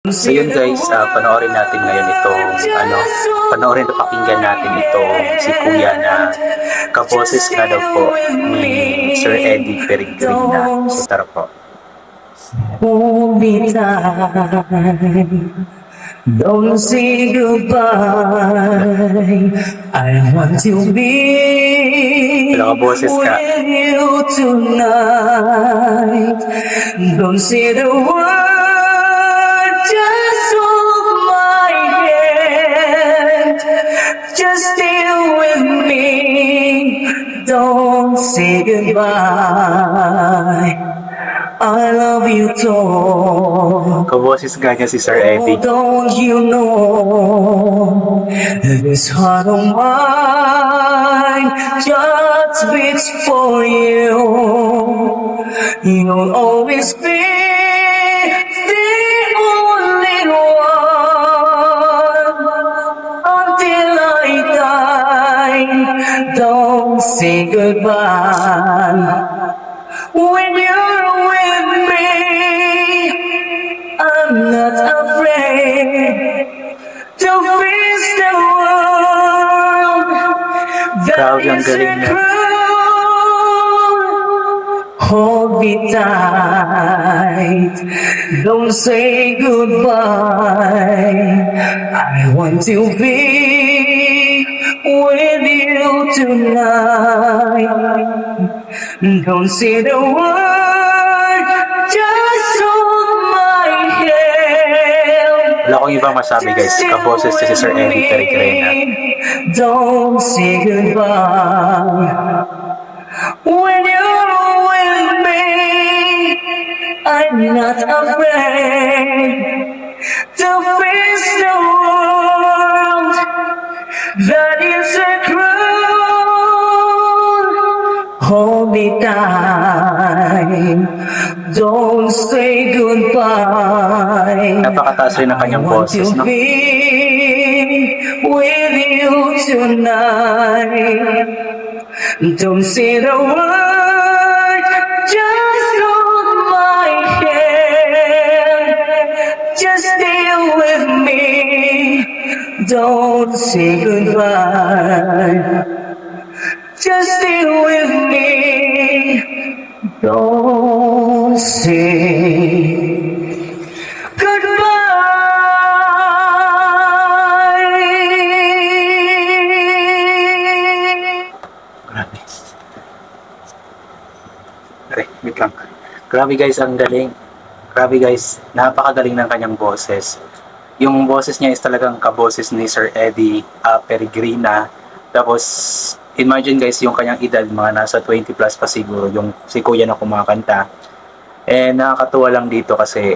So yun guys, panoorin natin ngayon itong panoorin at pakinggan natin itong si Kuya na kaboses nga daw po ni Sir Eddie Peregrina. So tara po. Hold me tight, don't say goodbye. I want to be Kaboses ka. with you tonight. Don't say the word, just hold my hand. Just stay with me, don't say goodbye. I love you, Tom. Kaboses nga niya si Sir Eddie. Don't you know this heart of mine just beats for you. You'll always be the only one until I die. Don't say goodbye. When you're with me, I'm not afraid to face the world. Grabe, ang galing niya. Hold me tight, don't say goodbye. I want to be with you tonight. Don't say the word, just hold my hand. Wala akong ibang masabi guys, kaboses niya si Sir Eddie Peregrina. Don't say goodbye. When you're with me, I'm not afraid to face the world that is a cruel. Hold me tight, don't say goodbye. Napakataas rin ang kanyang boses, no? I want to be with you tonight. Don't say the word, just hold my hand. Just stay with me, don't say goodbye. Just stay with me, don't say goodbye. Grabe. Wait lang. Grabe guys, ang galing. Grabe guys, napakagaling ng kanyang boses. Yung boses niya is talagang kaboses ni Sir Eddie Peregrina. Tapos, imagine guys, yung kanyang edad, mga nasa 20 plus pa siguro, yung si Kuya na kumakanta. Nakakatuwa lang dito kasi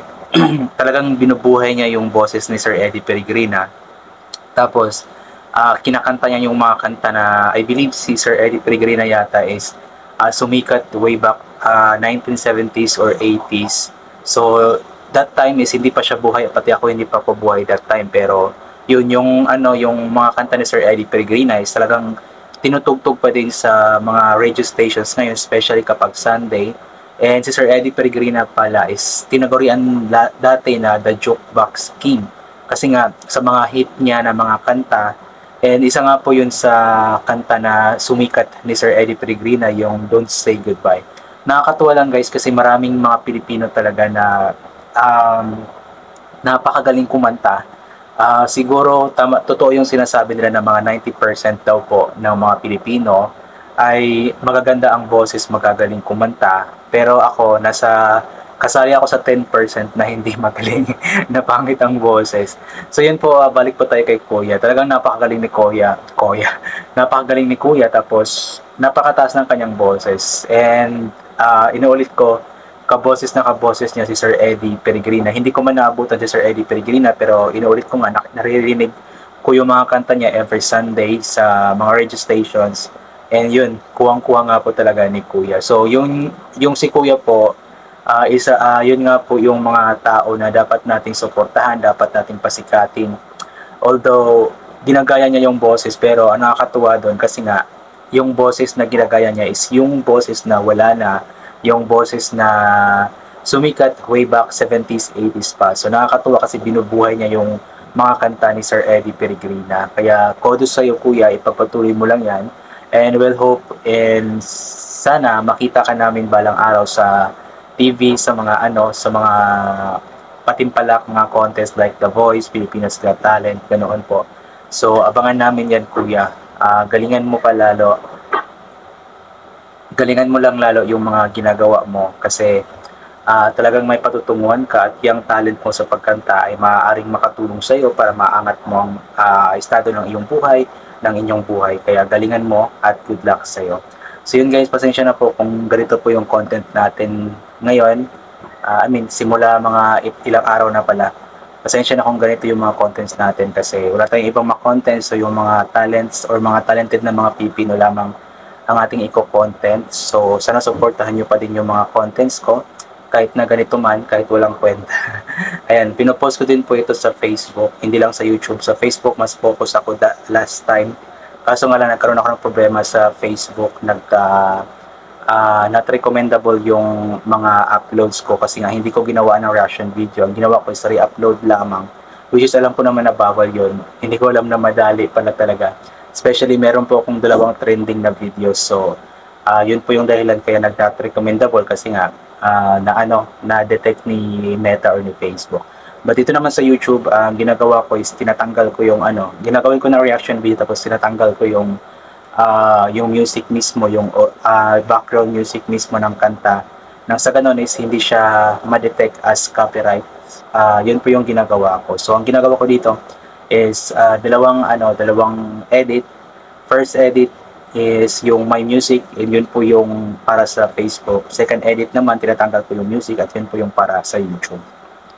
talagang binubuhay niya yung boses ni Sir Eddie Peregrina. Tapos, kinakanta niya yung mga kanta na, I believe si Sir Eddie Peregrina yata is sumikat way back 1970s or 80s. So, that time is hindi pa siya buhay, pati ako hindi pa po buhay that time, pero yun yung yung mga kanta ni Sir Eddie Peregrina is talagang tinutugtog pa din sa mga radio stations ngayon, especially kapag Sunday. And si Sir Eddie Peregrina pala is tinagurian dati na the Jukebox King kasi nga sa mga hit niya na mga kanta. And isa nga po yun sa kanta na sumikat ni Sir Eddie Peregrina, yung Don't Say Goodbye. Nakakatuwa lang guys kasi maraming mga Pilipino talaga na napakagaling kumanta. Siguro totoo yung sinasabi nila na mga 90% daw po ng mga Pilipino ay magaganda ang boses, magagaling kumanta. Pero ako, kasali ako sa 10% na hindi magaling, na pangit ang boses. So yun po, balik po tayo kay Kuya. Talagang napakagaling ni Kuya. Napakagaling ni Kuya, tapos napakataas ng kanyang boses. And inuulit ko, kaboses niya si Sir Eddie Peregrina. Hindi ko man naabutan si Sir Eddie Peregrina, pero inuulit ko nga, naririnig ko yung mga kanta niya every Sunday sa mga radio stations. And yun, kuwang-kuwa nga po talaga ni Kuya. So yung si Kuya po, yun nga po yung mga tao na dapat nating suportahan, dapat nating pasikatin. Although ginagaya niya yung boses, pero ang nakakatuwa doon kasi nga yung boses na ginagaya niya is yung boses na wala na, yung boses na sumikat way back 70s, 80s pa. So nakakatuwa kasi binubuhay niya yung mga kanta ni Sir Eddie Peregrina. Kaya kudos sa'yo kuya, ipagpatuloy mo lang yan. And we'll hope and sana makita ka namin balang araw sa TV, sa mga sa mga patimpalak, mga contest like The Voice, Pilipinas Got Talent, ganoon po. So abangan namin yan kuya. Galingan mo pa lalo. Galingan mo lang lalo yung mga ginagawa mo kasi talagang may patutunguhan ka at yung talent mo sa pagkanta ay maaaring makatulong sa iyo para maangat mo ang estado ng iyong buhay, ng inyong buhay. Kaya galingan mo at good luck sa iyo. So yun guys, pasensya na po kung ganito po yung content natin ngayon. Simula mga ilang araw na pala. Pasensya na kung ganito yung mga contents natin kasi wala tayong ibang mga contents, so yung mga talents or mga talented na mga Pilipino lamang ang ating content. So sana supportahan nyo pa din yung mga contents ko kahit na ganito man, kahit walang kwenta. Ayan, pinopost ko din po ito sa Facebook, hindi lang sa YouTube. Sa Facebook, mas focus ako last time. Kaso nga lang, nagkaroon ako ng problema sa Facebook. Not recommendable yung mga uploads ko kasi nga hindi ko ginawa ng reaction video. Ang ginawa ko is re-upload lamang. Which is alam ko naman na bawal yun. Hindi ko alam na madali pala talaga. Especially meron po akong 2 trending na videos. So, yun po yung dahilan kaya nag-not recommendable kasi nga na-detect ni Meta or ni Facebook. But ito naman sa YouTube, ang ginagawa ko is tinatanggal ko yung ginagawin ko na reaction video tapos tinatanggal ko yung music mismo, yung background music mismo ng kanta. Nang sa ganun is hindi siya ma-detect as copyright. Yun po yung ginagawa ko. So ang ginagawa ko dito is dalawang edit. First edit is yung my music, and yun po yung para sa Facebook. Second edit naman, tinatanggal ko yung music at yun po yung para sa YouTube.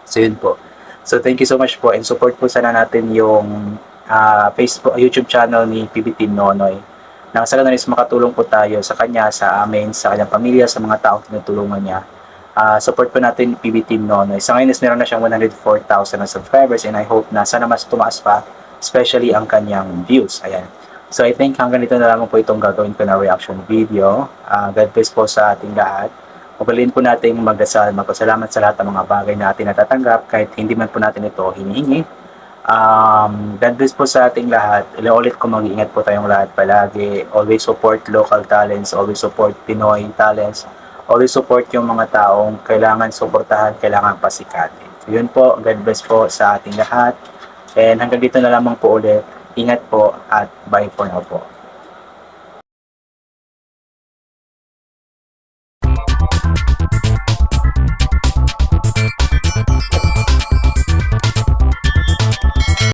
So yun po. So thank you so much po and support po sana natin yung YouTube channel ni PB Team Nonoy. Nang sa ganun is makatulong po tayo sa kanya, sa amin, sa kanyang pamilya, sa mga taong tinutulungan niya. Support po natin PB Team Nonoy. Sa ngayon is meron na siyang 104,000 na subscribers and I hope na sana mas tumaas pa, especially ang kanyang views. Ayan. So I think hanggang dito na lamang po itong gagawin ko na reaction video. God bless po sa ating lahat. Pagpaliin po nating magdasal, magpasalamat sa lahat ng mga bagay na ating natatanggap kahit hindi man po natin ito hinihingi. God bless po sa ating lahat. Ulit ko mag-iingat po tayong lahat palagi. Always support local talents, always support Pinoy talents, always support yung mga taong kailangan suportahan, kailangan pasikatin. So yun po, God bless po sa ating lahat. And hanggang dito na lamang po ulit. Ingat po at bye for now po.